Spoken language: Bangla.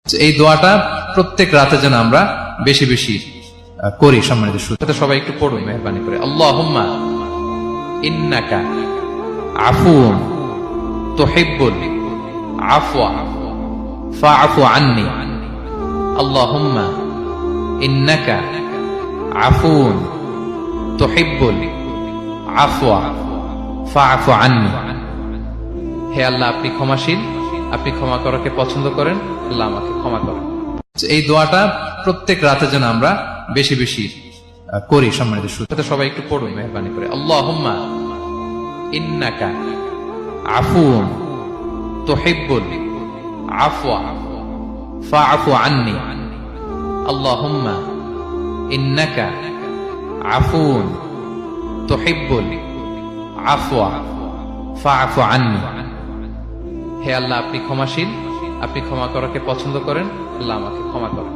এই দোয়াটা প্রত্যেক রাতে যেন আমরা বেশি বেশি করি। সম্মানিত শ্রোতা, সবাই একটু পড়ুন মেহরবানি করে। আল্লাহুম্মা ইন্নাকা আফুউন তুহিব্বুল আফওয়া ফাআফু আন্নি। আল্লাহুম্মা ইন্নাকা আফুউন তুহিব্বুল আফওয়া ফাআফু আন্নি। হে আল্লাহ, আপনি ক্ষমাশীল, আপনি ক্ষমা করাকে পছন্দ করেন, আল্লাহ আমাকে ক্ষমা করেন। এই দোয়াটা প্রত্যেক রাতে যেন আমরা বেশি বেশি করি। সম্মানিত শ্রোতা, সবাই একটু পড়ুন মেহরবানি করে। আল্লাহুম্মা ইন্নাকা আফুউন তুহিব্বুল আফওয়া ফাআফু আন্নি। আল্লাহুম্মা ইন্নাকা আফুউন তুহিব্বুল আফওয়া ফাআফু আন্নি। হে আল্লাহ, আপনি ক্ষমাশীল, আপনি ক্ষমা করাকে পছন্দ করেন, আল্লাহ আমাকে ক্ষমা করেন।